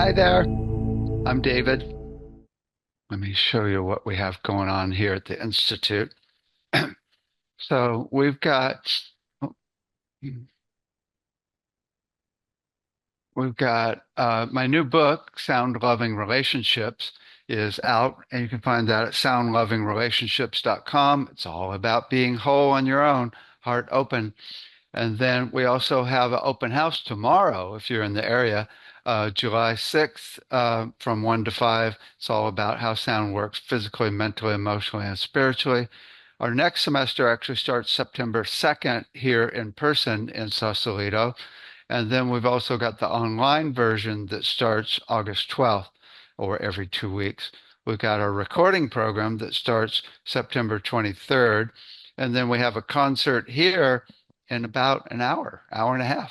Hi there, I'm David. Let me show you what we have going on here at the Institute. So oh, we've got my new book, Sound Loving Relationships, is out, and you can find that at soundlovingrelationships.com. It's all about being whole on your own, heart open. And then we also have an open house tomorrow if you're in the area, July 6th, from 1 to 5. It's all about how sound works physically, mentally, emotionally, and spiritually. Our next semester actually starts September 2nd here in person in Sausalito. And then we've also got the online version that starts August 12th, or every 2 weeks. We've got our recording program that starts September 23rd. And then we have a concert here in about an hour and a half.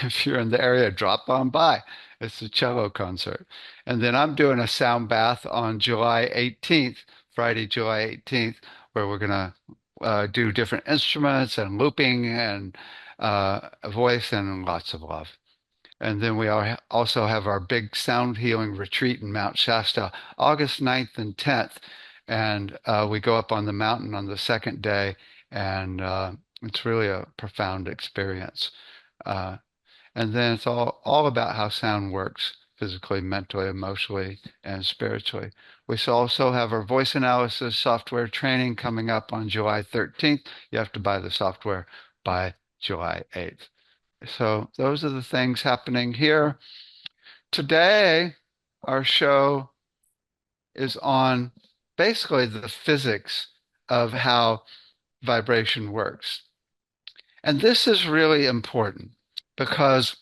If you're in the area, drop on by. It's a cello concert. And then I'm doing a sound bath on July 18th, Friday, July 18th, where we're going to do different instruments and looping and a voice and lots of love. And then we also have our big sound healing retreat in Mount Shasta, August 9th and 10th. And we go up on the mountain on the second day, and it's really a profound experience. Uh, and then it's all about how sound works physically, mentally, emotionally, and spiritually. We also have our voice analysis software training coming up on July 13th. You have to buy the software by July 8th. So those are the things happening here. Today, our show is on basically the physics of how vibration works. And this is really important because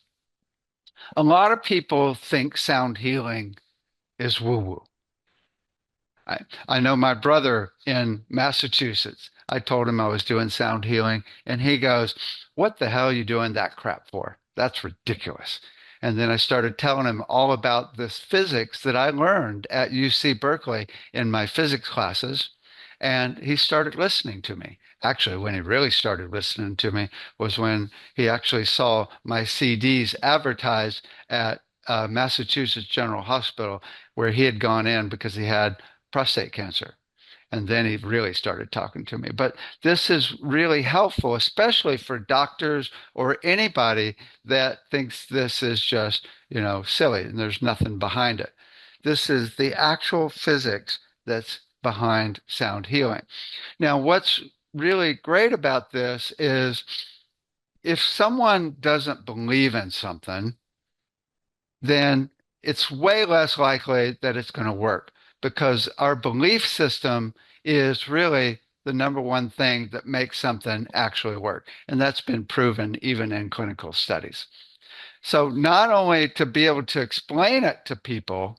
a lot of people think sound healing is woo-woo. I, I know my brother in Massachusetts. I told him I was doing sound healing, and he goes, "What the hell are you doing that crap for? That's ridiculous." And then I started telling him all about this physics that I learned at UC Berkeley in my physics classes. And he started listening to me. Actually, when he really started listening to me was when he actually saw my CDs advertised at Massachusetts General Hospital, where he had gone in because he had prostate cancer. And then he really started talking to me. But this is really helpful, especially for doctors or anybody that thinks this is just, silly and there's nothing behind it. This is the actual physics that's behind sound healing. Now, what's really great about this is if someone doesn't believe in something, then it's way less likely that it's going to work because our belief system is really the number one thing that makes something actually work. And that's been proven even in clinical studies. So, not only to be able to explain it to people,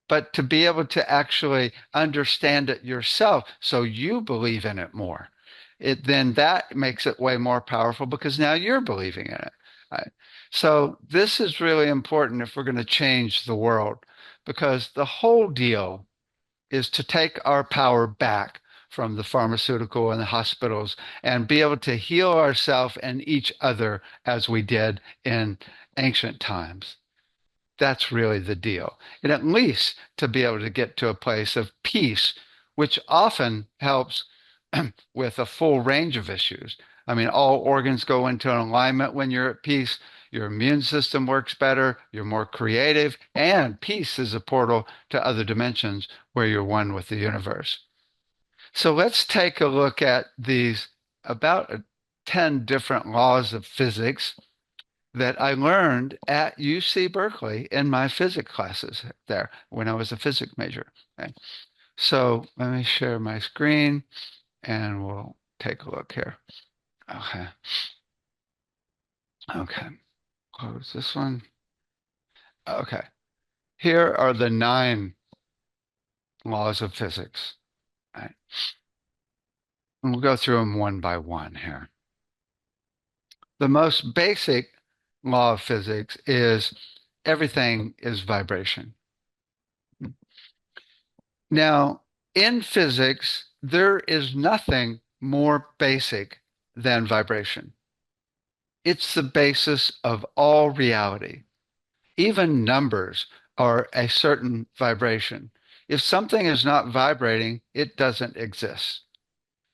but to be able to actually understand it yourself so you believe in it more. Then that makes it way more powerful because now you're believing in it. Right? So this is really important if we're going to change the world because the whole deal is to take our power back from the pharmaceutical and the hospitals and be able to heal ourselves and each other as we did in ancient times. That's really the deal. And at least to be able to get to a place of peace, which often helps with a full range of issues. I mean, all organs go into an alignment when you're at peace. Your immune system works better, you're more creative, and peace is a portal to other dimensions where you're one with the universe. So let's take a look at these about 10 different laws of physics that I learned at UC Berkeley in my physics classes there when I was a physics major. Okay. So let me share my screen and we'll take a look here. Okay. Okay. Close this one. Okay. Here are the 9 laws of physics. Right. And we'll go through them one by one here. The most basic law of physics is everything is vibration. Now, in physics, there is nothing more basic than vibration. It's the basis of all reality. Even numbers or a certain vibration. If something is not vibrating, it doesn't exist.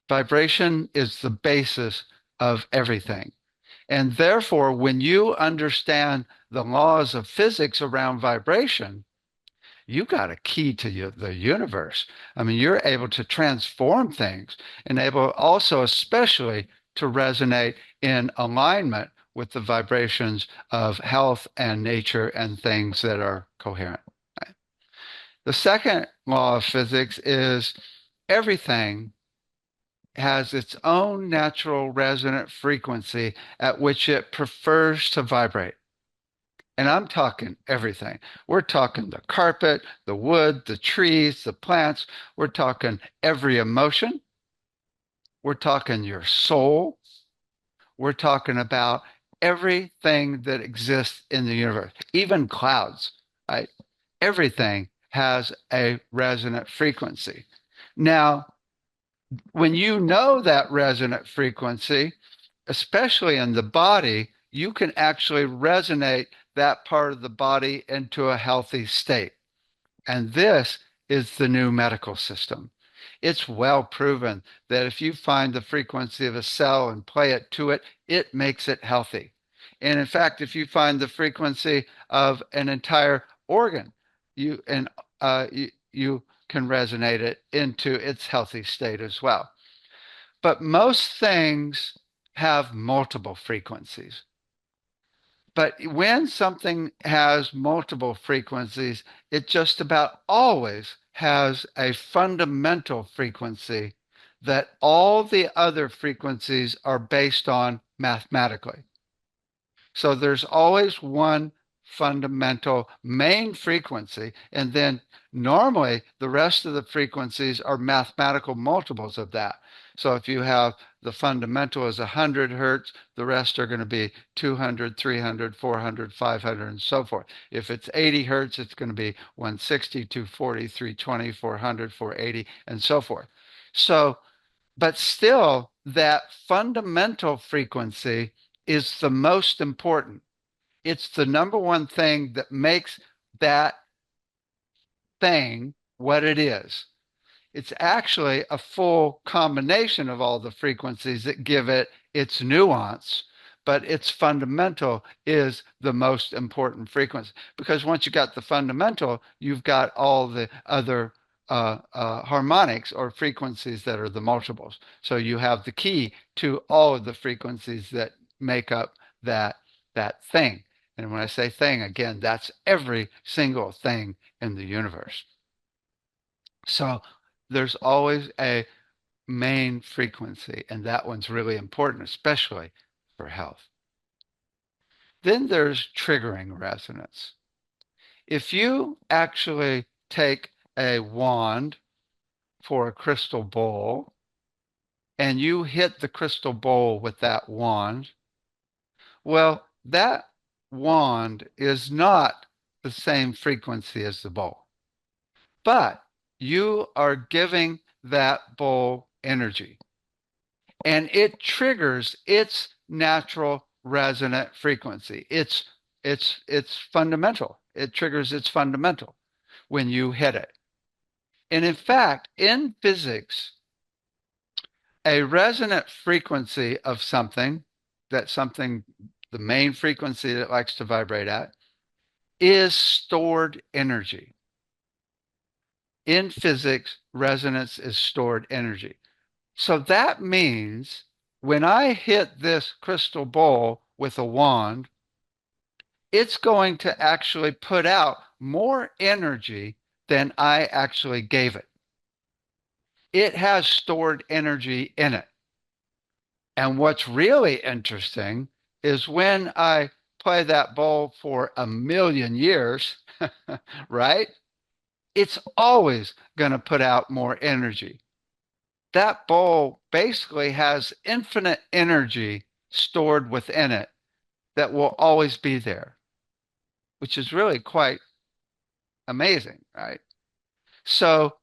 Vibration is the basis of everything. And therefore, when you understand the laws of physics around vibration, you got a key to the universe. I mean, you're able to transform things and able also, especially, to resonate in alignment with the vibrations of health and nature and things that are coherent. The second law of physics is everything has its own natural resonant frequency at which it prefers to vibrate. And I'm talking everything. We're talking the carpet, the wood, the trees, the plants. We're talking every emotion. We're talking your soul. We're talking about everything that exists in the universe, even clouds, right? Everything has a resonant frequency. Now, when you know that resonant frequency, especially in the body, you can actually resonate that part of the body into a healthy state. And this is the new medical system. It's well proven that if you find the frequency of a cell and play it to it, it makes it healthy. And in fact, if you find the frequency of an entire organ, you can resonate it into its healthy state as well. But most things have multiple frequencies. But when something has multiple frequencies, it just about always has a fundamental frequency that all the other frequencies are based on mathematically. So there's always one fundamental main frequency, and then normally the rest of the frequencies are mathematical multiples of that. So if you have the fundamental is 100 hertz, the rest are going to be 200, 300, 400, 500, and so forth. If it's 80 hertz, it's going to be 160, 240, 320, 400, 480, and so forth. So, but still, that fundamental frequency is the most important. It's the number one thing that makes that thing what it is. It's actually a full combination of all the frequencies that give it its nuance, but its fundamental is the most important frequency. Because once you got the fundamental, you've got all the other harmonics or frequencies that are the multiples. So you have the key to all of the frequencies that make up that thing. And when I say thing, again, that's every single thing in the universe. So there's always a main frequency, and that one's really important, especially for health. Then there's triggering resonance. If you actually take a wand for a crystal bowl and you hit the crystal bowl with that wand, well, that wand is not the same frequency as the bowl, but you are giving that bowl energy and it triggers its natural resonant frequency. It's fundamental. It triggers its fundamental when you hit it. And in fact, in physics, a resonant frequency of something, the main frequency that it likes to vibrate at, is stored energy. In physics, resonance is stored energy. So that means when I hit this crystal bowl with a wand, it's going to actually put out more energy than I actually gave it. It has stored energy in it. And what's really interesting is when I play that bowl for 1,000,000 years, right? It's always going to put out more energy. That bowl basically has infinite energy stored within it that will always be there, which is really quite amazing, right? So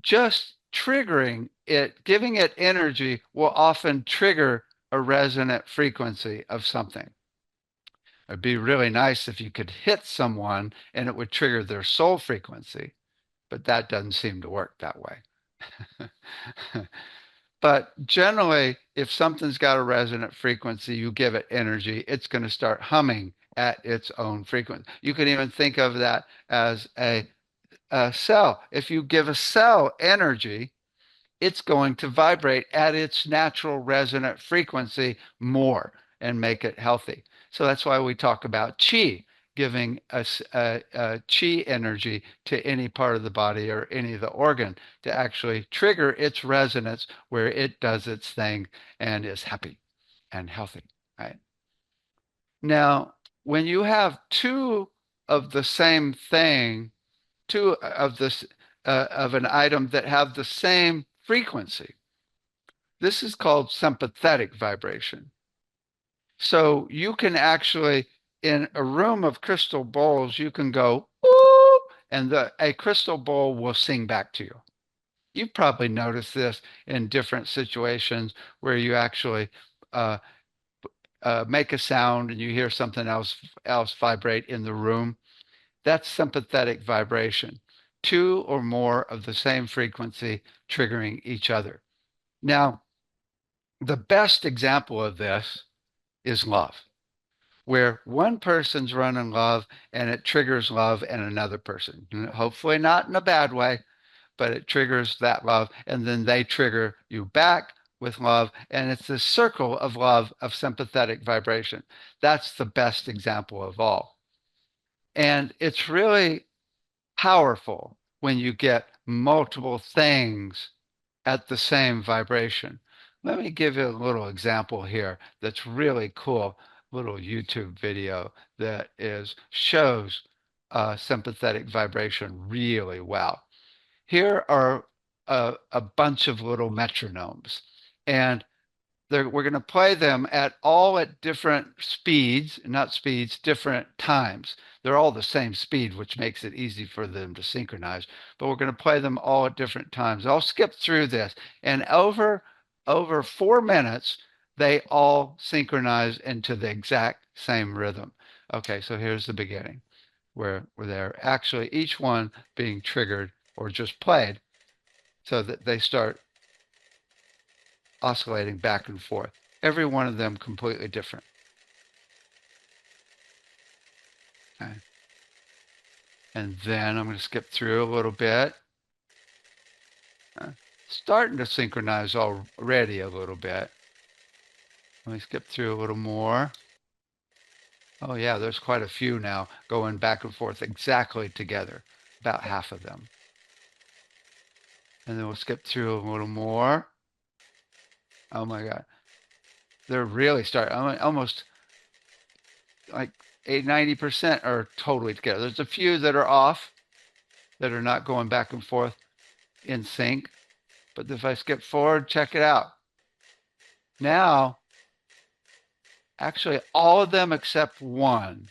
just triggering it, giving it energy will often trigger a resonant frequency of something. It'd be really nice if you could hit someone and it would trigger their soul frequency, but that doesn't seem to work that way. But generally, if something's got a resonant frequency, you give it energy, it's going to start humming at its own frequency. You can even think of that as a cell. If you give a cell energy, it's going to vibrate at its natural resonant frequency more and make it healthy. So that's why we talk about chi, giving a chi energy to any part of the body or any of the organ to actually trigger its resonance where it does its thing and is happy and healthy, right? Now, when you have two of the same thing, two of this of an item that have the same frequency, this is called sympathetic vibration. So you can actually, in a room of crystal bowls, you can go, ooh, and a crystal bowl will sing back to you. You've probably noticed this in different situations where you actually uh, make a sound and you hear something else vibrate in the room. That's sympathetic vibration. Two or more of the same frequency triggering each other. Now, the best example of this is love, where one person's running love and it triggers love in another person. Hopefully not in a bad way, but it triggers that love, and then they trigger you back with love, and it's this circle of love, of sympathetic vibration. That's the best example of all. And it's really powerful when you get multiple things at the same vibration. Let me give you a little example here that's really cool. Little YouTube video that shows sympathetic vibration really well. Here are a bunch of little metronomes, and we're going to play them at different speeds, not speeds, different times. They're all the same speed, which makes it easy for them to synchronize. But we're going to play them all at different times. I'll skip through this, and over 4 minutes, they all synchronize into the exact same rhythm. Okay, so here's the beginning, where they're actually each one being triggered or just played, so that they start oscillating back and forth. Every one of them completely different. Okay. And then I'm going to skip through a little bit. Starting to synchronize already a little bit. Let me skip through a little more. Oh yeah, there's quite a few now going back and forth exactly together, about half of them. And then we'll skip through a little more. Oh my God. They're really starting, almost like 90% are totally together. There's a few that are off, that are not going back and forth in sync. But if I skip forward, check it out. Now, actually, all of them except one,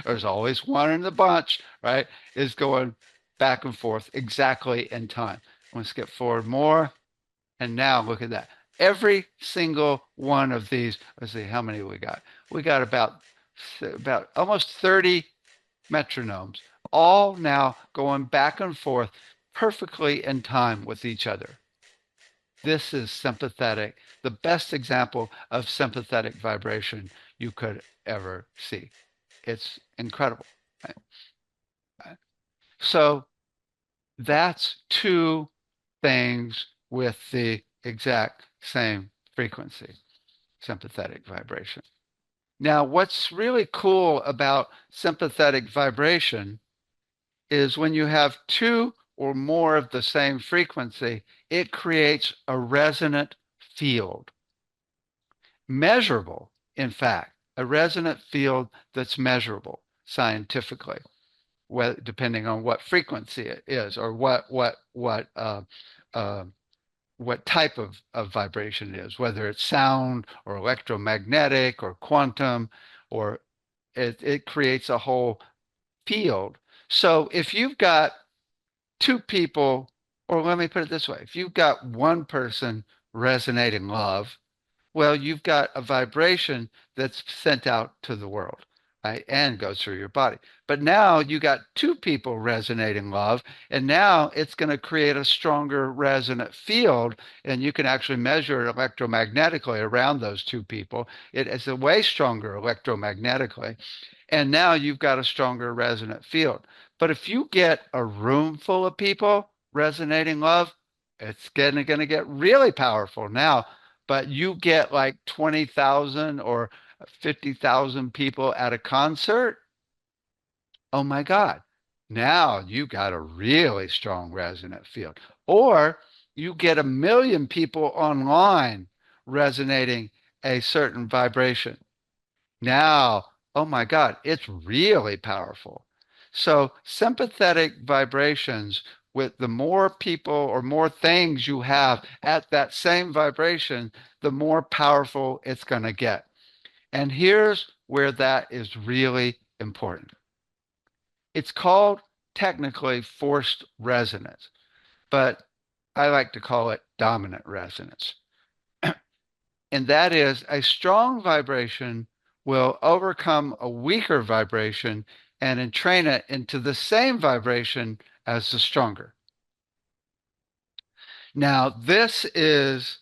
there's always one in the bunch, right, is going back and forth exactly in time. I'm going to skip forward more. And now look at that. Every single one of these, let's see, how many we got? We got about almost 30 metronomes, all now going back and forth perfectly in time with each other. This is sympathetic, the best example of sympathetic vibration you could ever see. It's incredible. So that's two things with the exact same frequency, sympathetic vibration. Now, what's really cool about sympathetic vibration is when you have two or more of the same frequency, it creates a resonant field. Measurable, in fact, a resonant field that's measurable scientifically, depending on what frequency it is or what type of vibration it is, whether it's sound or electromagnetic or quantum, or it creates a whole field. So if you've got two people, or let me put it this way, if you've got one person resonating love, Well, you've got a vibration that's sent out to the world, right? And goes through your body. But now you got two people resonating love, and now it's going to create a stronger resonant field, and you can actually measure it electromagnetically around those two people. It is a way stronger electromagnetically. And now you've got a stronger resonant field. But if you get a room full of people resonating love, it's going to get really powerful now. But you get like 20,000 or 50,000 people at a concert. Oh my God. Now you got a really strong resonant field. Or you get 1 million people online resonating a certain vibration. Now, oh my God, it's really powerful. So, sympathetic vibrations, with the more people or more things you have at that same vibration, the more powerful it's going to get. And here's where that is really important. It's called technically forced resonance, but I like to call it dominant resonance. And that is a strong vibration will overcome a weaker vibration and entrain it into the same vibration as the stronger. Now, this is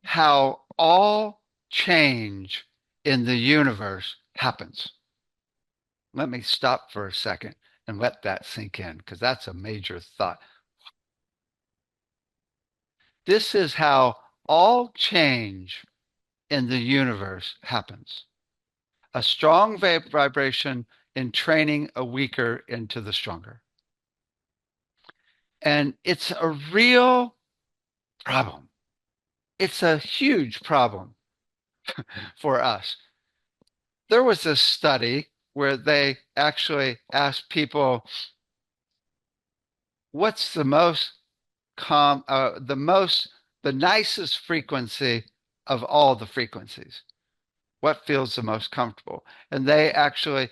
how all change in the universe happens. Let me stop for a second and let that sink in, because that's a major thought. This is how all change in the universe happens. A strong vibration in training a weaker into the stronger. And it's a real problem. It's a huge problem for us. There was this study where they actually asked people, what's the the nicest frequency of all the frequencies? What feels the most comfortable? And they actually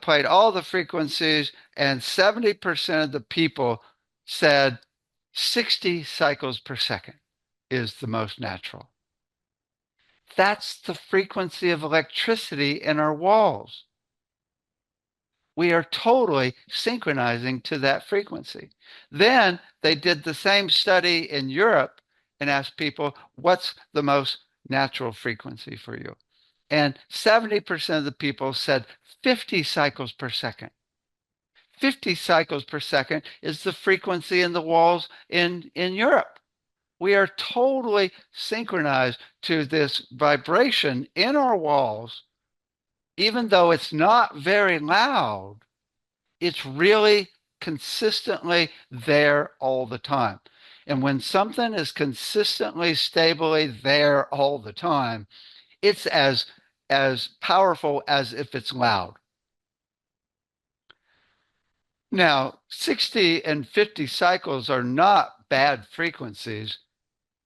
played all the frequencies, and 70% of the people said 60 cycles per second is the most natural. That's the frequency of electricity in our walls. We are totally synchronizing to that frequency. Then they did the same study in Europe and asked people, what's the most natural frequency for you? And 70% of the people said 50 cycles per second. 50 cycles per second is the frequency in the walls in Europe. We are totally synchronized to this vibration in our walls. Even though it's not very loud, it's really consistently there all the time. And when something is consistently, stably there all the time, it's as powerful as if it's loud. Now, 60 and 50 cycles are not bad frequencies,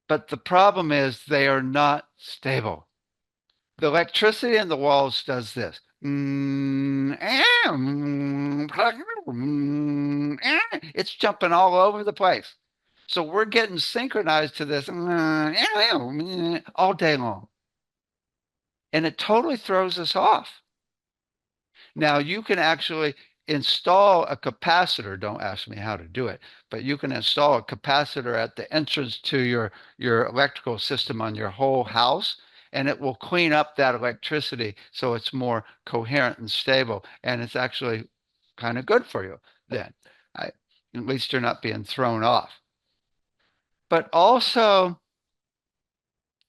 but the problem is they are not stable. The electricity in the walls does this. It's jumping all over the place. So we're getting synchronized to this all day long. And it totally throws us off. Now you can actually install a capacitor. Don't ask me how to do it, but you can install a capacitor at the entrance to your electrical system on your whole house, and it will clean up that electricity so it's more coherent and stable. And it's actually kind of good for you then. At least you're not being thrown off. But also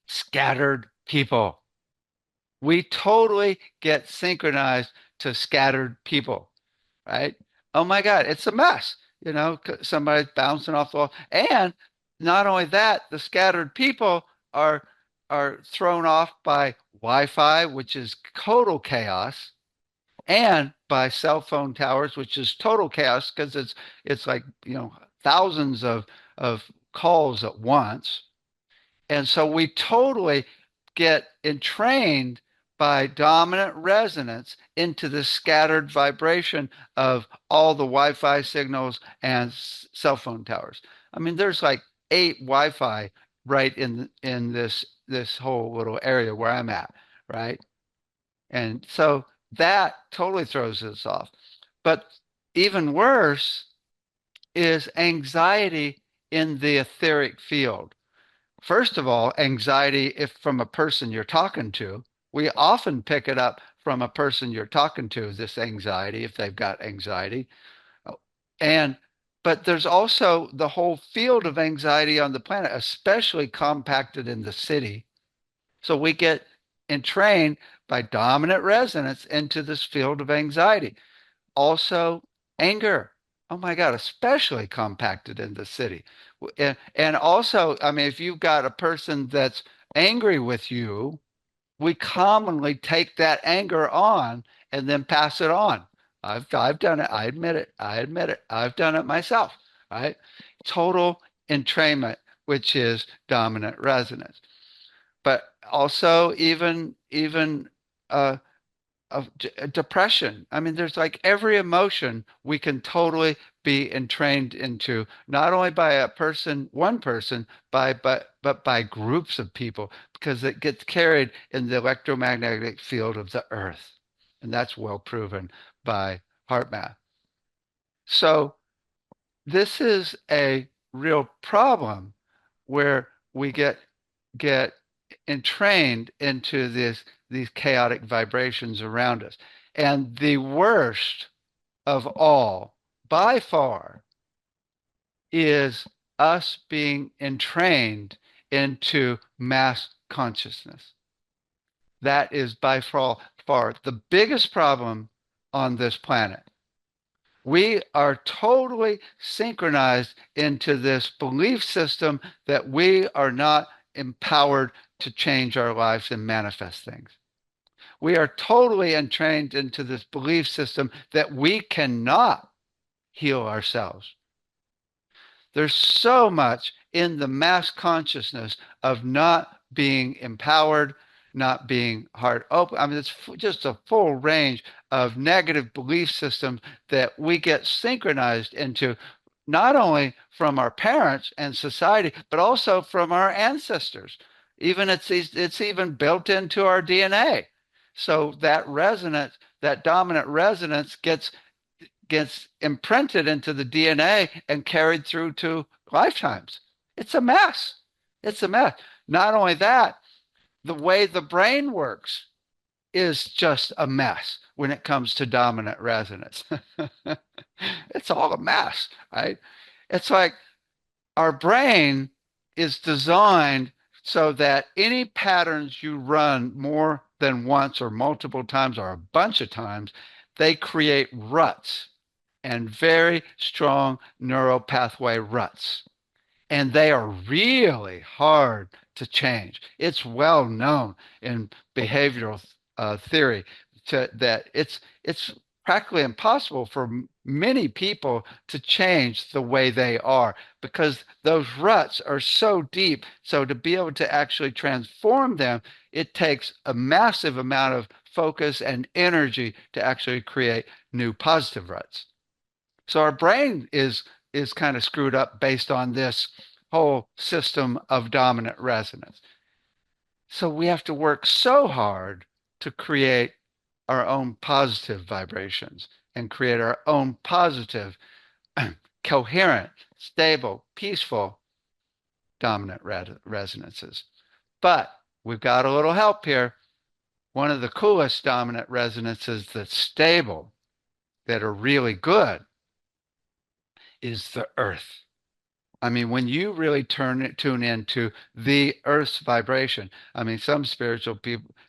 scattered people. We totally get synchronized to scattered people, right? Oh my God, it's a mess. Somebody's bouncing off the wall. And not only that, the scattered people are thrown off by Wi-Fi, which is total chaos, and by cell phone towers, which is total chaos because it's like, thousands of calls at once. And so we totally get entrained by dominant resonance into the scattered vibration of all the Wi-Fi signals and cell phone towers. I mean, there's like 8 Wi-Fi right in this this whole little area where I'm at, right? And so that totally throws us off. But even worse is anxiety in the etheric field. First of all, anxiety if from a person you're talking to, we often pick it up from a person you're talking to, this anxiety, if they've got anxiety. And but there's also the whole field of anxiety on the planet, especially compacted in the city. So we get entrained by dominant resonance into this field of anxiety. Also, anger. Oh my God, especially compacted in the city. And also, I mean, if you've got a person that's angry with you, we commonly take that anger on and then pass it on. I've done it. I admit it. I admit it. I've done it myself. Right? Total entrainment, which is dominant resonance. But also even uh, of depression. I mean, there's like every emotion we can totally be entrained into, not only by a person, one person, but by groups of people, because it gets carried in the electromagnetic field of the earth. And that's well proven by heart math. So this is a real problem where we get entrained into these chaotic vibrations around us. And the worst of all, by far, is us being entrained into mass consciousness. That is by far the biggest problem on this planet. We are totally synchronized into this belief system that we are not empowered to change our lives and manifest things. We are totally entrained into this belief system that we cannot heal ourselves. There's so much in the mass consciousness of not being empowered, not being heart open. I mean, it's just a full range of negative belief systems that we get synchronized into, not only from our parents and society, but also from our ancestors. Even it's even built into our DNA. So that resonance, that dominant resonance gets imprinted into the DNA and carried through to lifetimes. It's a mess. It's a mess. Not only that, the way the brain works is just a mess when it comes to dominant resonance. It's all a mess, right? It's like our brain is designed so that any patterns you run more than once or multiple times or a bunch of times, they create ruts and very strong neural pathway ruts. And they are really hard to change. It's well known in behavioral theory that it's practically impossible for many people to change the way they are because those ruts are so deep. So to be able to actually transform them, it takes a massive amount of focus and energy to actually create new positive ruts. So our brain is kind of screwed up based on this whole system of dominant resonance. So we have to work so hard to create our own positive vibrations and create our own positive, coherent, stable, peaceful dominant resonances. But we've got a little help here. One of the coolest dominant resonances that's stable, that are really good, is the earth. I mean, when you really tune into the earth's vibration, I mean, some spiritual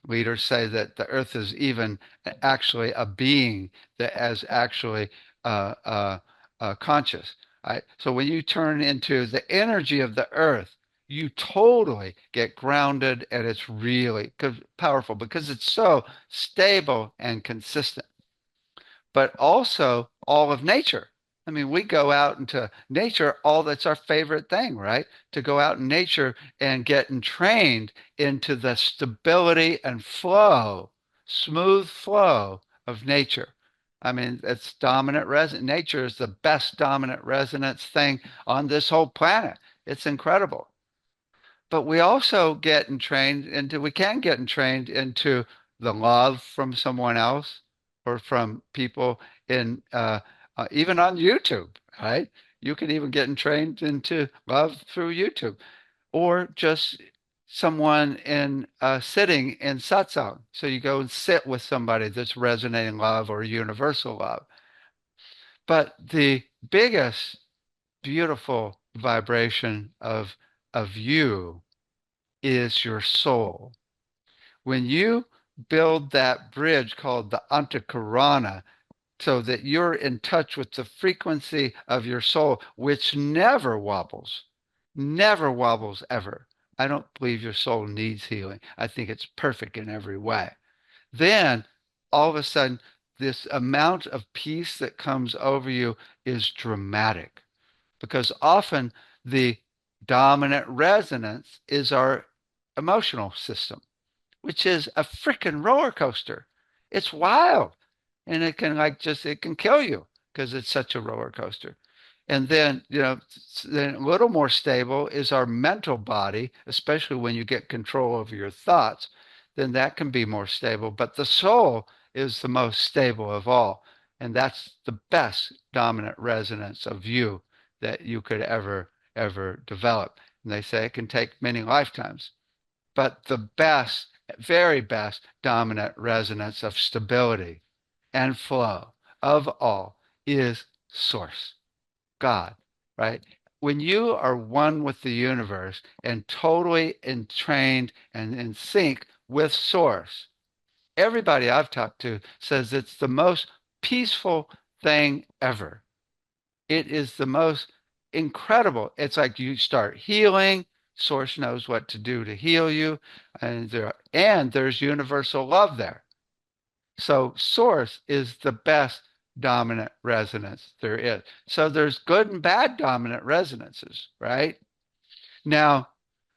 leaders say that the earth is even actually a being that is actually conscious. Right? So when you turn into the energy of the earth, you totally get grounded, and it's really powerful because it's so stable and consistent, but also all of nature. I mean, we go out into nature, all that's our favorite thing, right? To go out in nature and get entrained into the stability and flow, smooth flow of nature. I mean, it's dominant resonance. Nature is the best dominant resonance thing on this whole planet. It's incredible. but we also get entrained into, we can get entrained into the love from someone else or from people in, even on YouTube, right? You can even get entrained into love through YouTube or just someone in sitting in satsang. So you go and sit with somebody that's resonating love or universal love. But the biggest beautiful vibration of you is your soul. When you build that bridge called the antakarana, so that you're in touch with the frequency of your soul, which never wobbles ever. I don't believe your soul needs healing. I think it's perfect in every way. Then all of a sudden, this amount of peace that comes over you is dramatic because often the dominant resonance is our emotional system, which is a freaking roller coaster. It's wild. And it can like just, it can kill you because it's such a roller coaster. And then, then a little more stable is our mental body, especially when you get control over your thoughts, then that can be more stable. But the soul is the most stable of all. And that's the best dominant resonance of you that you could ever develop. And they say it can take many lifetimes. But the best, very best dominant resonance of stability and flow of all is source, God, right? When you are one with the universe and totally entrained and in sync with source, everybody I've talked to says it's the most peaceful thing ever. It is the most incredible. It's like you start healing. Source knows what to do to heal you, and there's universal love there. So source is the best dominant resonance there is. So there's good and bad dominant resonances, right? Now,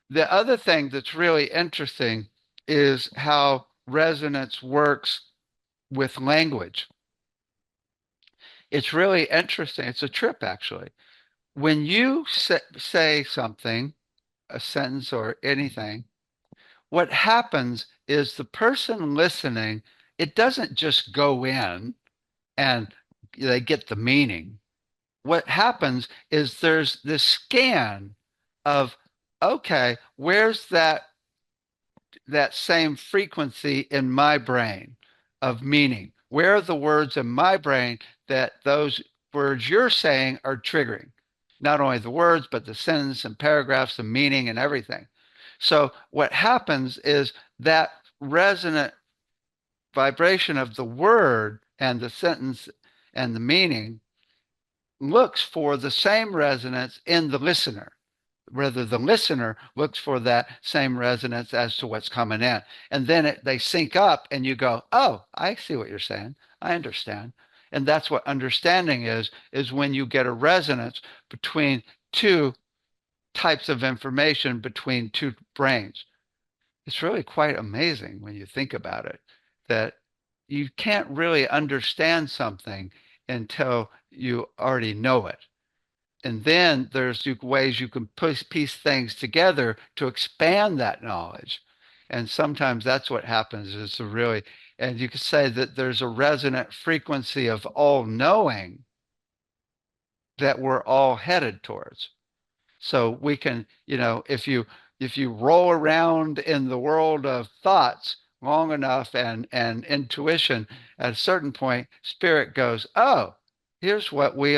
the other thing that's really interesting is how resonance works with language. It's really interesting. It's a trip, actually. When you say something, a sentence or anything, what happens is the person listening, it doesn't just go in and they get the meaning. What happens is there's this scan of, okay, where's that same frequency in my brain of meaning? Where are the words in my brain that those words you're saying are triggering? Not only the words, but the sentence and paragraphs, the meaning and everything. So what happens is that resonant vibration of the word and the sentence and the meaning looks for the same resonance in the listener. Whether the listener looks for that same resonance as to what's coming in. And then they sync up and you go, oh, I see what you're saying. I understand. And that's what understanding is when you get a resonance between two types of information between two brains. It's really quite amazing when you think about it, that you can't really understand something until you already know it. And then there's ways you can piece things together to expand that knowledge. And sometimes that's what happens is really, and you could say that there's a resonant frequency of all knowing that we're all headed towards. So we can, if you roll around in the world of thoughts long enough and intuition, at a certain point, spirit goes, "Oh, here's what we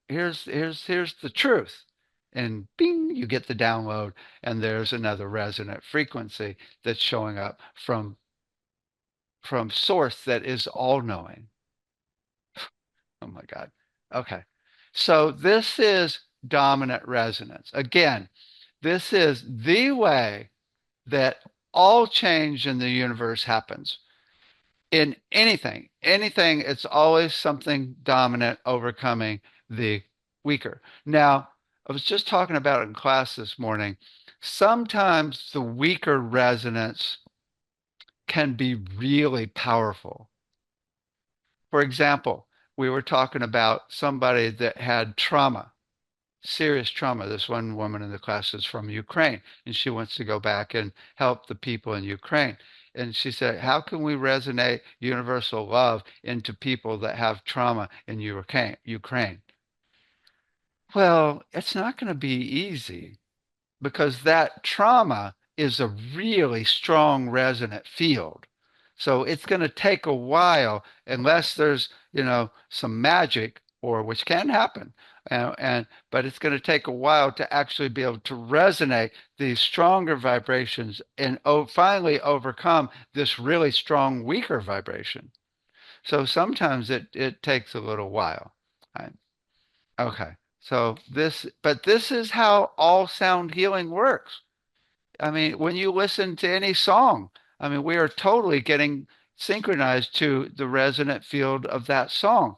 here's the truth." And bing, you get the download, and there's another resonant frequency that's showing up from source that is all knowing. Oh my God. Okay. So this is dominant resonance. Again, this is the way that all change in the universe happens. In anything, it's always something dominant overcoming the weaker. Now, I was just talking about it in class this morning. Sometimes the weaker resonance can be really powerful. For example, we were talking about somebody that had trauma. serious trauma. This one woman in the class is from Ukraine, and she wants to go back and help the people in Ukraine. And she said, how can we resonate universal love into people that have trauma in Ukraine? Well, it's not going to be easy because that trauma is a really strong resonant field. So it's going to take a while unless there's, some magic or which can happen. But it's going to take a while to actually be able to resonate these stronger vibrations and finally overcome this really strong, weaker vibration. So sometimes it takes a little while. Right? Okay. But this is how all sound healing works. I mean, when you listen to any song, I mean, we are totally getting synchronized to the resonant field of that song.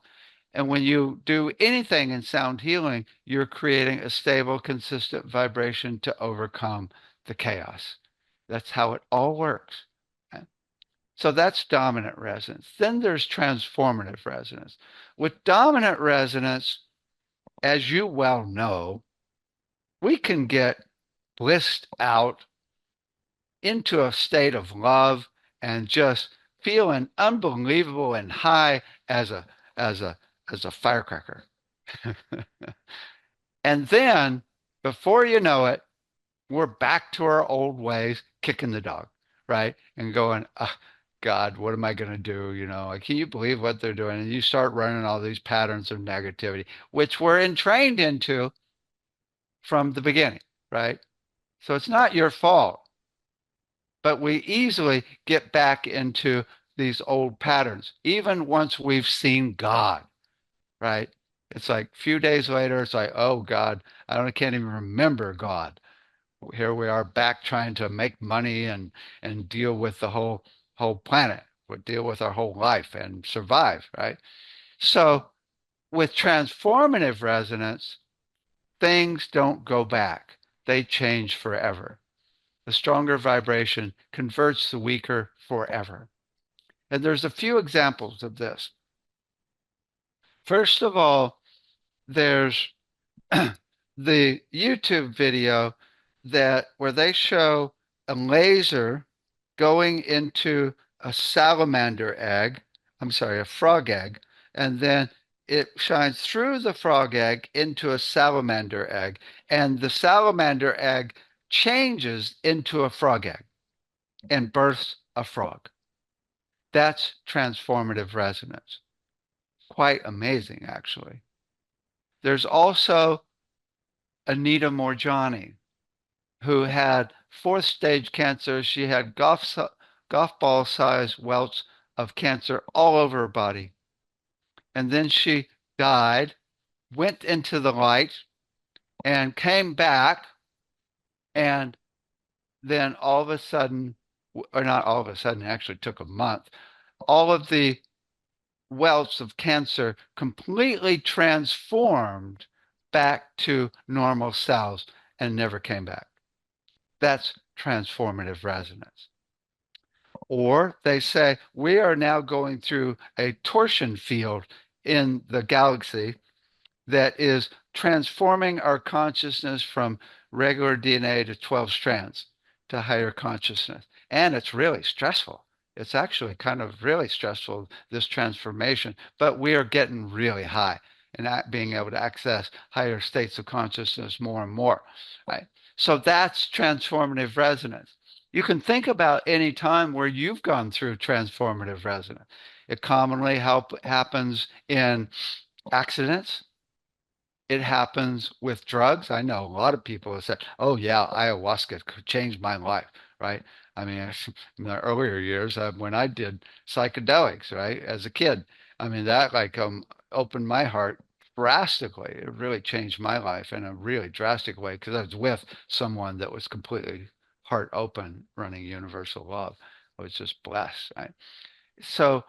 And when you do anything in sound healing, you're creating a stable, consistent vibration to overcome the chaos. That's how it all works. Okay? So that's dominant resonance. Then there's transformative resonance. With dominant resonance, as you well know, we can get blissed out into a state of love and just feeling unbelievable and high as as a as a firecracker. And then before you know it, we're back to our old ways, kicking the dog, right? And going, oh, God, what am I going to do? Like, can you believe what they're doing? And you start running all these patterns of negativity, which we're entrained into from the beginning, right? So it's not your fault, but we easily get back into these old patterns, even once we've seen God, right? It's like a few days later, it's like, oh God, can't even remember God. Here we are back trying to make money and deal with the whole planet, or deal with our whole life and survive, right? So with transformative resonance, things don't go back. They change forever. The stronger vibration converts the weaker forever. And there's a few examples of this. First of all, there's the YouTube video where they show a laser going into a salamander egg, I'm sorry, a frog egg, and then it shines through the frog egg into a salamander egg, and the salamander egg changes into a frog egg and births a frog. That's transformative resonance. Quite amazing, actually. There's also Anita Morjani, who had fourth stage cancer. She had golf ball size welts of cancer all over her body. And then she died, went into the light, and came back. And then all of a sudden, or not all of a sudden, it actually took a month, all of the welts of cancer completely transformed back to normal cells and never came back. That's transformative resonance. Or they say, we are now going through a torsion field in the galaxy that is transforming our consciousness from regular DNA to 12 strands to higher consciousness. And it's really stressful. It's actually kind of really stressful, this transformation, but we are getting really high and being able to access higher states of consciousness more and more, right? So that's transformative resonance. You can think about any time where you've gone through transformative resonance. It commonly happens in accidents. It happens with drugs. I know a lot of people have said, oh, yeah, ayahuasca changed my life, right? I mean, in the earlier years when I did psychedelics, right, as a kid, I mean, that opened my heart drastically. It really changed my life in a really drastic way because I was with someone that was completely heart open running universal love. I was just blessed, right? So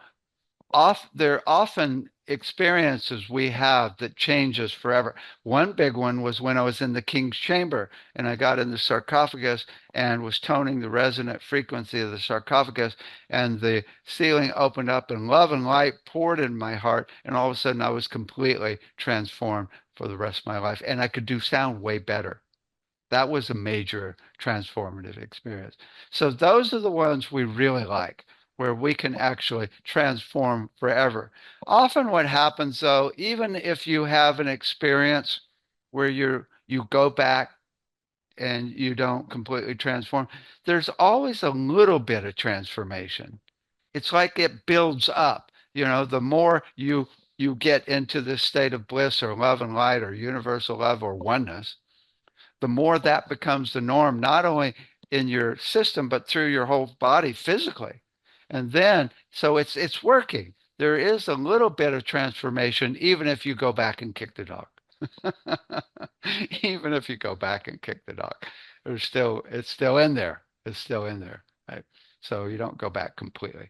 there are often experiences we have that change us forever. One big one was when I was in the king's chamber and I got in the sarcophagus and was toning the resonant frequency of the sarcophagus, and the ceiling opened up and love and light poured in my heart, and all of a sudden I was completely transformed for the rest of my life, and I could do sound way better. That was a major transformative experience. So those are the ones we really like, where we can actually transform forever. Often what happens though, even if you have an experience where you go back and you don't completely transform, there's always a little bit of transformation. It's like it builds up. The more you get into this state of bliss or love and light or universal love or oneness, the more that becomes the norm, not only in your system, but through your whole body physically. And then, so it's working. There is a little bit of transformation, even if you go back and kick the dog. Even if you go back and kick the dog, it's still in there. It's still in there, right? So you don't go back completely,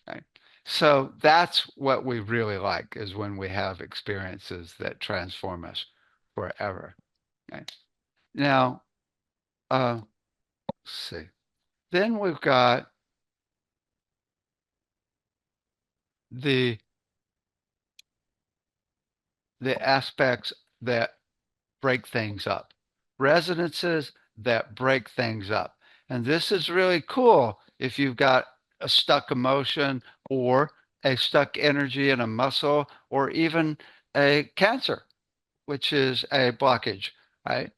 right? So that's what we really like, is when we have experiences that transform us forever. Right? Now, let's see. Then we've got the aspects that break things up, resonances that break things up. And this is really cool if you've got a stuck emotion or a stuck energy in a muscle or even a cancer, which is a blockage, right?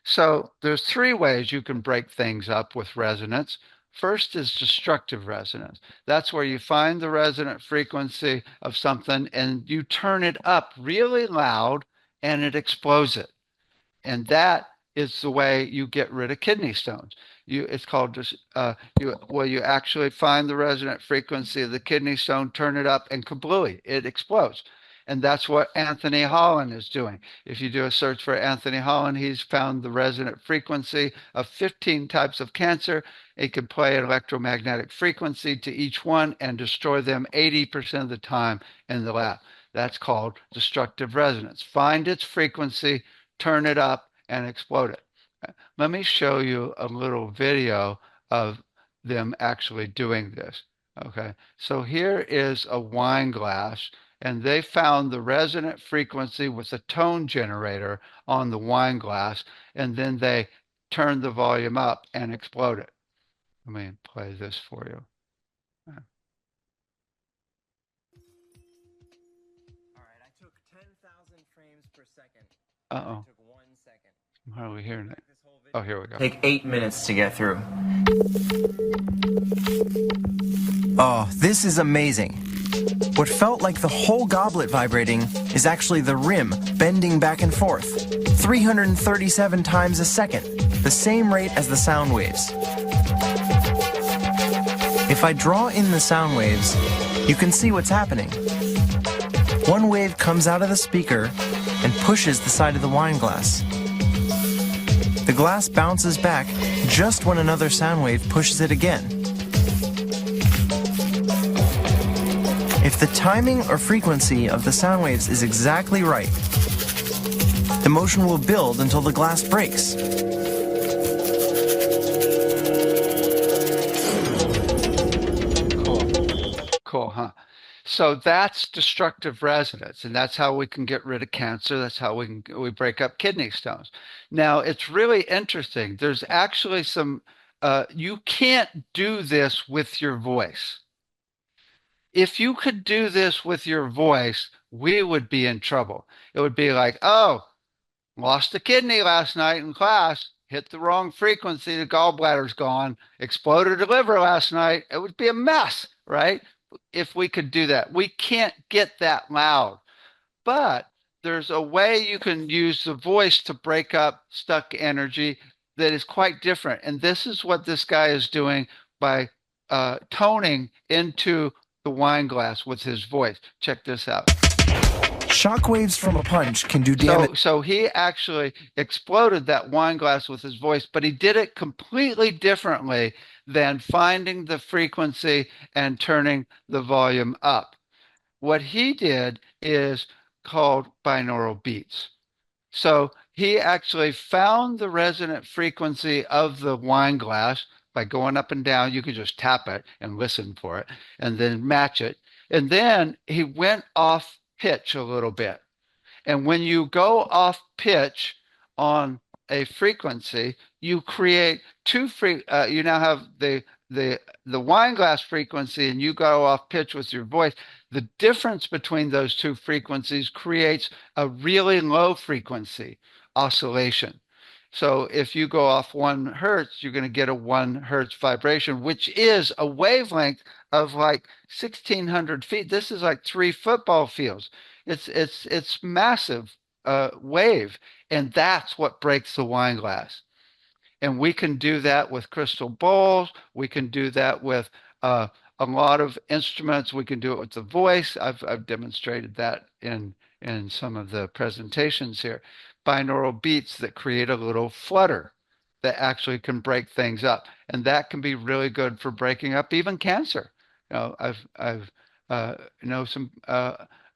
So there's three ways you can break things up with resonance. First is destructive resonance. That's where you find the resonant frequency of something and you turn it up really loud and it explodes it. And that is the way you get rid of kidney stones. It's called you actually find the resonant frequency of the kidney stone, turn it up, and kablooey, it explodes. And that's what Anthony Holland is doing. If you do a search for Anthony Holland, he's found the resonant frequency of 15 types of cancer. It can play an electromagnetic frequency to each one and destroy them 80% of the time in the lab. That's called destructive resonance. Find its frequency, turn it up, and explode it. Let me show you a little video of them actually doing this. Okay, so here is a wine glass, and they found the resonant frequency with a tone generator on the wine glass, and then they turned the volume up and explode it. Let me play this for you. All right, I took 10,000 frames per second. Uh-oh. It took 1 second. I'm hardly hearing it. Oh, here we go. Take 8 minutes to get through. Oh, this is amazing. What felt like the whole goblet vibrating is actually the rim bending back and forth, 337 times a second, the same rate as the sound waves. If I draw in the sound waves, you can see what's happening. One wave comes out of the speaker and pushes the side of the wine glass. The glass bounces back just when another sound wave pushes it again. If the timing or frequency of the sound waves is exactly right, the motion will build until the glass breaks. Cool, huh? So that's destructive resonance, and that's how we can get rid of cancer. That's how we break up kidney stones. Now, it's really interesting. There's actually some, you can't do this with your voice. If you could do this with your voice, we would be in trouble. It would be like, oh, lost a kidney last night in class, hit the wrong frequency, the gallbladder's gone, exploded a liver last night. It would be a mess, right? If we could do that. We can't get that loud, but there's a way you can use the voice to break up stuck energy that is quite different. And this is what this guy is doing by toning into the wine glass with his voice. Check this out. Shockwaves from a punch can do damage. So he actually exploded that wine glass with his voice, but he did it completely differently than finding the frequency and turning the volume up. What he did is called binaural beats. So he actually found the resonant frequency of the wine glass by going up and down. You could just tap it and listen for it and then match it. And then he went off pitch a little bit. And when you go off pitch on a frequency, you create you now have the wine glass frequency and you go off pitch with your voice. The difference between those two frequencies creates a really low frequency oscillation. So if you go off 1 hertz, you're going to get a 1 hertz vibration, which is a wavelength of like 1,600 feet. This is like 3 football fields. It's massive wave, and that's what breaks the wine glass. And we can do that with crystal bowls. We can do that with uh, a lot of instruments. We can do it with the voice. I've demonstrated that in some of the presentations here. Binaural beats that create a little flutter that actually can break things up, and that can be really good for breaking up even cancer. I've know some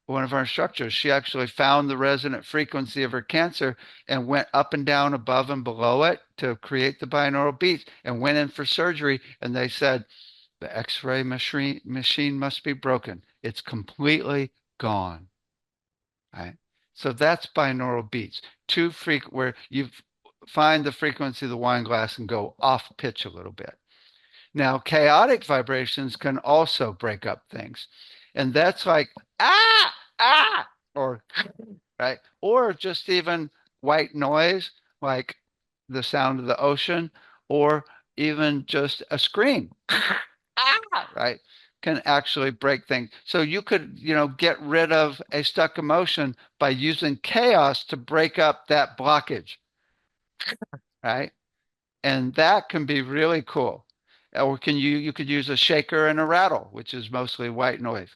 one of our instructors. She actually found the resonant frequency of her cancer and went up and down, above and below it to create the binaural beats, and went in for surgery. And they said the X-ray machine must be broken. It's completely gone. Right. So that's binaural beats. Where you find the frequency of the wine glass and go off pitch a little bit. Now, chaotic vibrations can also break up things. And that's like, ah, ah, or, right? Or just even white noise, like the sound of the ocean, or even just a scream, right? Can actually break things. So you could, get rid of a stuck emotion by using chaos to break up that blockage, right? And that can be really cool. Or you could use a shaker and a rattle, which is mostly white noise,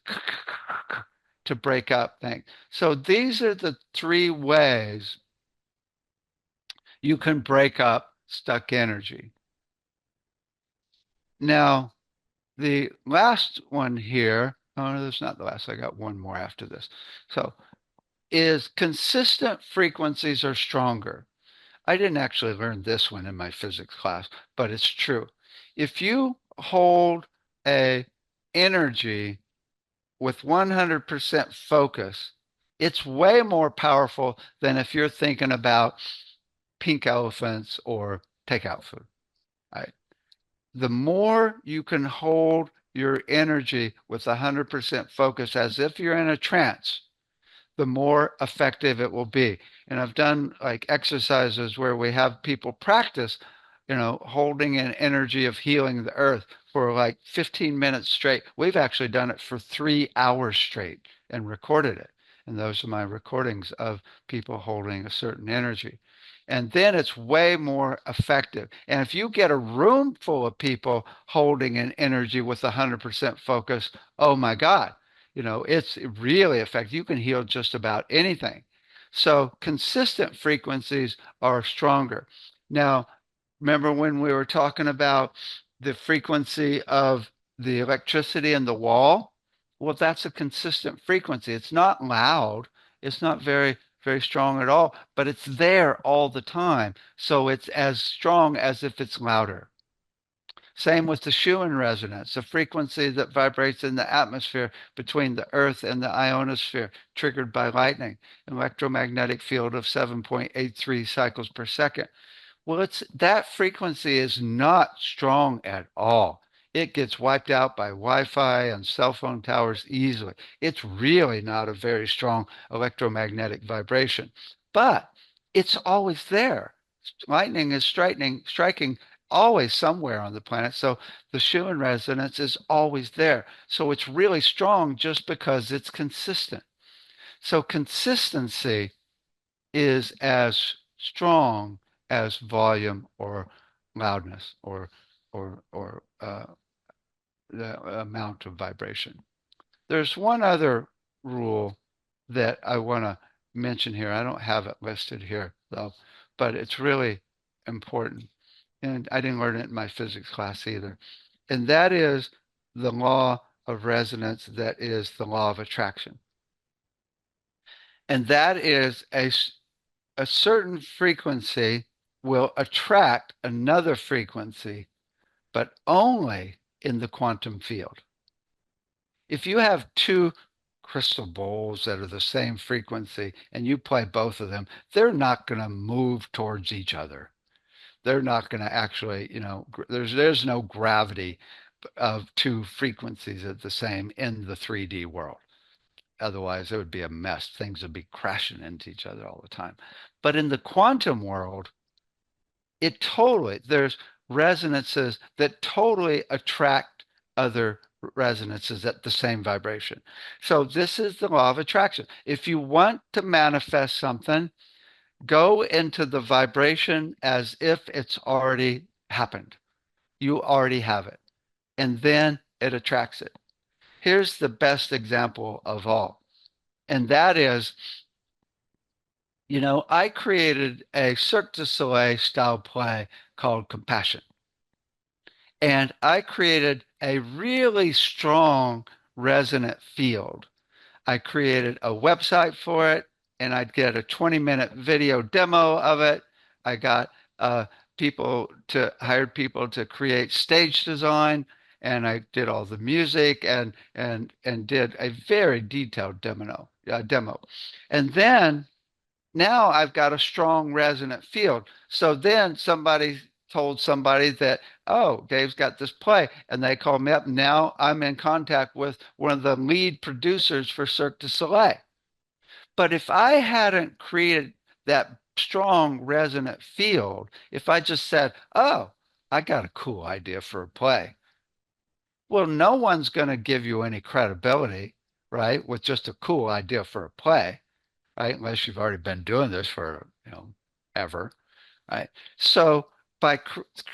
to break up things. So these are the 3 ways you can break up stuck energy. Now, the last one here, oh no, that's not the last, I got one more after this. So is consistent frequencies are stronger. I didn't actually learn this one in my physics class, but it's true. If you hold a energy with 100% focus, it's way more powerful than if you're thinking about pink elephants or takeout food. Right? The more you can hold your energy with 100% focus as if you're in a trance, the more effective it will be. And I've done like exercises where we have people practice, holding an energy of healing the earth for like 15 minutes straight. We've actually done it for 3 hours straight and recorded it. And those are my recordings of people holding a certain energy. And then it's way more effective. And if you get a room full of people holding an energy with 100% focus, oh my God, it's really effective. You can heal just about anything. So consistent frequencies are stronger. Now, remember when we were talking about the frequency of the electricity in the wall? Well, that's a consistent frequency. It's not loud. It's not very, very strong at all, but it's there all the time. So it's as strong as if it's louder. Same with the Schumann resonance, a frequency that vibrates in the atmosphere between the Earth and the ionosphere, triggered by lightning, an electromagnetic field of 7.83 cycles per second. Well, that frequency is not strong at all. It gets wiped out by Wi-Fi and cell phone towers easily. It's really not a very strong electromagnetic vibration, but it's always there. Lightning is striking always somewhere on the planet. So the Schumann resonance is always there. So it's really strong just because it's consistent. So consistency is as strong as volume or loudness or the amount of vibration. There's one other rule that I want to mention here. I don't have it listed here though, but it's really important. And I didn't learn it in my physics class either. And that is the law of resonance, that is the law of attraction. And that is a certain frequency will attract another frequency, but only in the quantum field. If you have two crystal bowls that are the same frequency and you play both of them, they're not going to move towards each other. They're not going to actually, there's no gravity of two frequencies at the same in the 3D world. Otherwise, it would be a mess. Things would be crashing into each other all the time. But in the quantum world, there's resonances that totally attract other resonances at the same vibration. So this is the law of attraction. If you want to manifest something, go into the vibration as if it's already happened. You already have it. And then it attracts it. Here's the best example of all. And that is, I created a Cirque du Soleil style play called Compassion. And I created a really strong resonant field. I created a website for it, and I'd get a 20-minute video demo of it. I got hired people to create stage design, and I did all the music and did a very detailed demo. And then now I've got a strong resonant field. So then somebody told somebody that, oh, Dave's got this play, and they called me up. Now I'm in contact with one of the lead producers for Cirque du Soleil. But if I hadn't created that strong resonant field, if I just said, oh, I got a cool idea for a play, well, no one's going to give you any credibility, right, with just a cool idea for a play, right, unless you've already been doing this for, ever, right? So by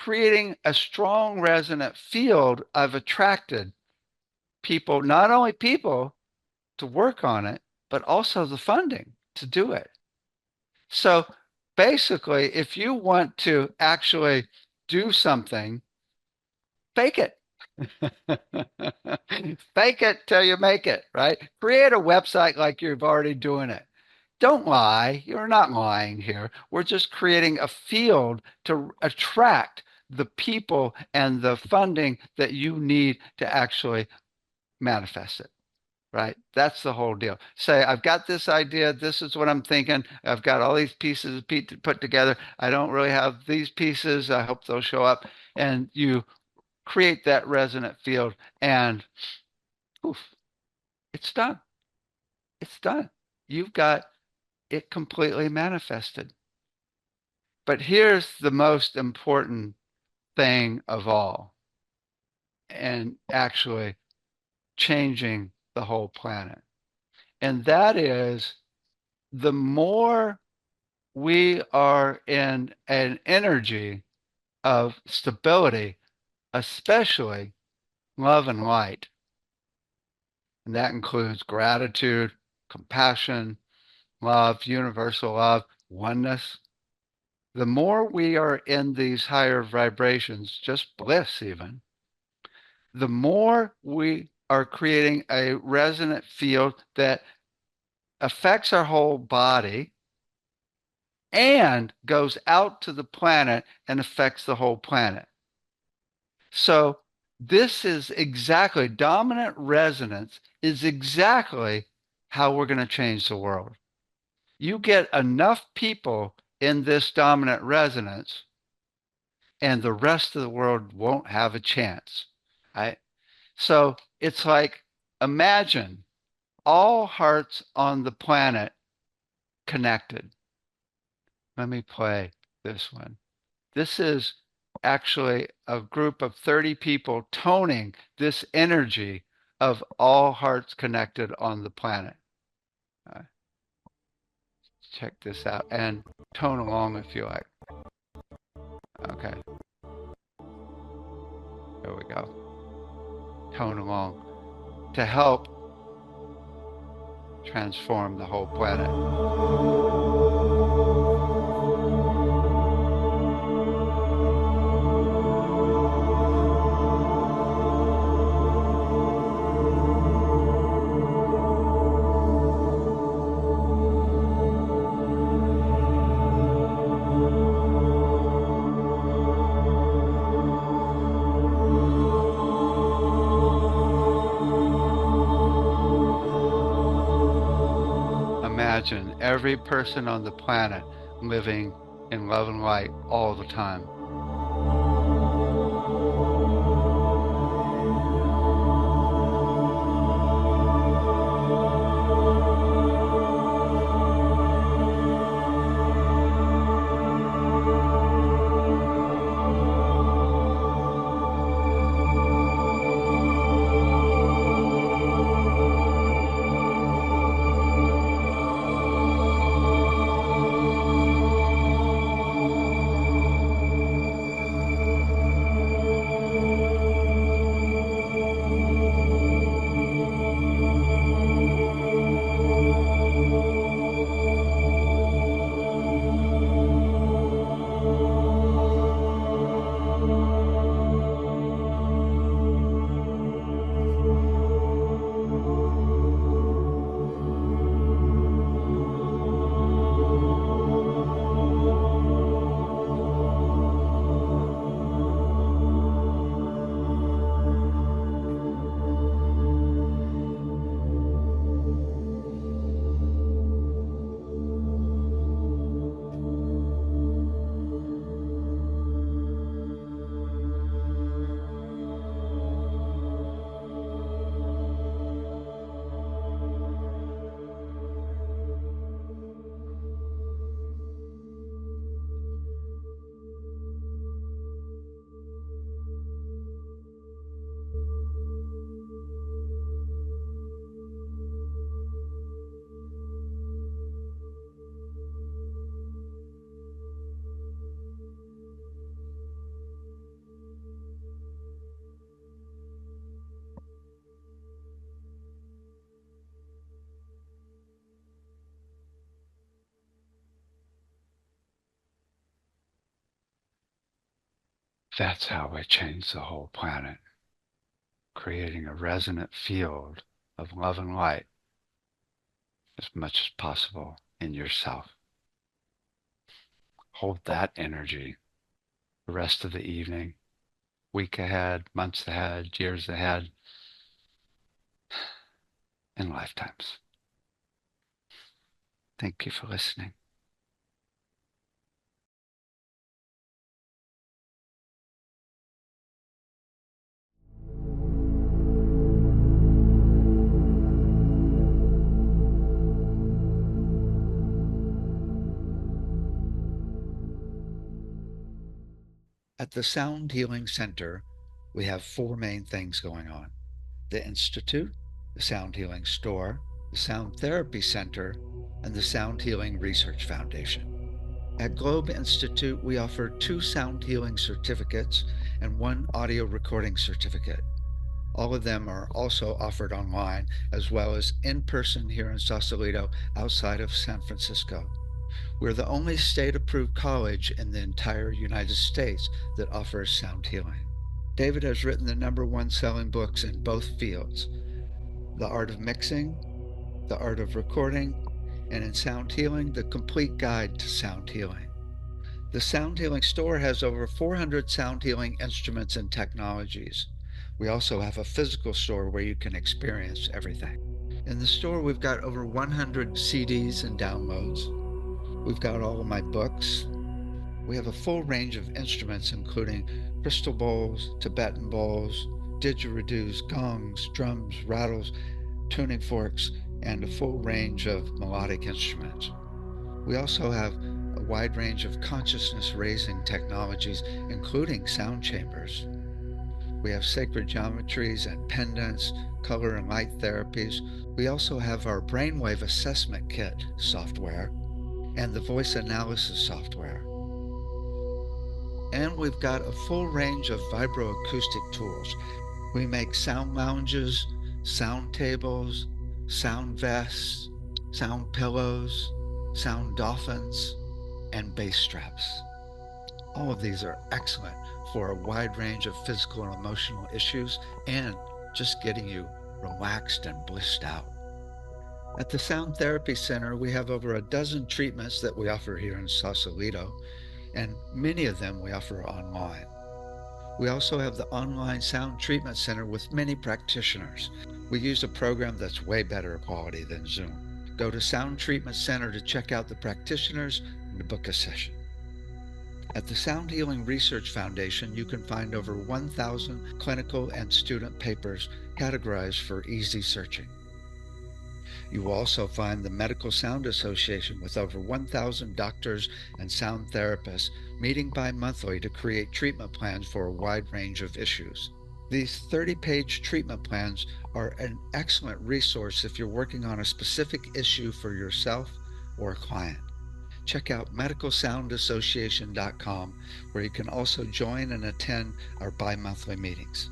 creating a strong resonant field, I've attracted people, not only people to work on it, but also the funding to do it. So basically, if you want to actually do something, fake it. Fake it till you make it, right? Create a website like you're already doing it. Don't lie. You're not lying here. We're just creating a field to attract the people and the funding that you need to actually manifest it, right? That's the whole deal. Say, I've got this idea. This is what I'm thinking. I've got all these pieces put together. I don't really have these pieces. I hope they'll show up. And you create that resonant field and poof, it's done. It's done. You've got it completely manifested. But here's the most important thing of all, and actually changing the whole planet. And that is, the more we are in an energy of stability, especially love and light, and that includes gratitude, compassion, love, universal love, oneness. The more we are in these higher vibrations, just bliss even, the more we are creating a resonant field that affects our whole body and goes out to the planet and affects the whole planet. So this is exactly, dominant resonance is exactly how we're going to change the world. You get enough people in this dominant resonance, and the rest of the world won't have a chance, right? So it's like, imagine all hearts on the planet connected. Let me play this one. This is actually a group of 30 people toning this energy of all hearts connected on the planet. Check this out and tone along if you like. Okay. There we go. Tone along to help transform the whole planet. imagine every person on the planet living in love and light all the time. That's how we change the whole planet, creating a resonant field of love and light as much as possible in yourself. Hold that energy the rest of the evening, week ahead, months ahead, years ahead, and lifetimes. Thank you for listening. At the Sound Healing Center, we have four main things going on: the Institute, the Sound Healing Store, the Sound Therapy Center, and the Sound Healing Research Foundation. At Globe Institute, we offer 2 sound healing certificates and 1 audio recording certificate. All of them are also offered online, as well as in person here in Sausalito outside of San Francisco. We're the only state-approved college in the entire United States that offers sound healing. David has written the #1 selling books in both fields: The Art of Mixing, The Art of Recording, and in Sound Healing, The Complete Guide to Sound Healing. The Sound Healing Store has over 400 sound healing instruments and technologies. We also have a physical store where you can experience everything. In the store, we've got over 100 CDs and downloads. We've got all of my books. We have a full range of instruments, including crystal bowls, Tibetan bowls, didgeridoos, gongs, drums, rattles, tuning forks, and a full range of melodic instruments. We also have a wide range of consciousness-raising technologies, including sound chambers. We have sacred geometries and pendants, color and light therapies. We also have our brainwave assessment kit software and the voice analysis software. And we've got a full range of vibroacoustic tools. We make sound lounges, sound tables, sound vests, sound pillows, sound dolphins, and bass straps. All of these are excellent for a wide range of physical and emotional issues and just getting you relaxed and blissed out. At the Sound Therapy Center, we have over a dozen treatments that we offer here in Sausalito, and many of them we offer online. We also have the online sound treatment center with many practitioners. We use a program that's way better quality than Zoom, Go to Sound Treatment Center to check out the practitioners and to book a session. At the Sound Healing Research Foundation, you can find over 1,000 clinical and student papers categorized for easy searching. You will also find the Medical Sound Association with over 1,000 doctors and sound therapists meeting bi-monthly to create treatment plans for a wide range of issues. These 30-page treatment plans are an excellent resource if you're working on a specific issue for yourself or a client. Check out medicalsoundassociation.com, where you can also join and attend our bi-monthly meetings.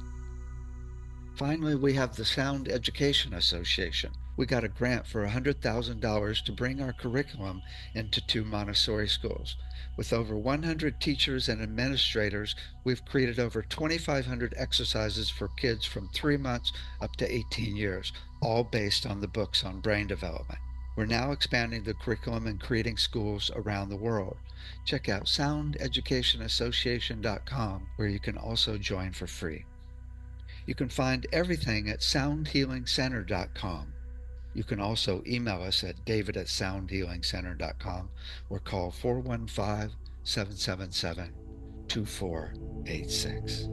Finally, we have the Sound Education Association. We got a grant for $100,000 to bring our curriculum into 2 Montessori schools. With over 100 teachers and administrators, we've created over 2,500 exercises for kids from 3 months up to 18 years, all based on the books on brain development. We're now expanding the curriculum and creating schools around the world. Check out soundeducationassociation.com, where you can also join for free. You can find everything at soundhealingcenter.com. You can also email us at david@soundhealingcenter.com or call 415-777-2486.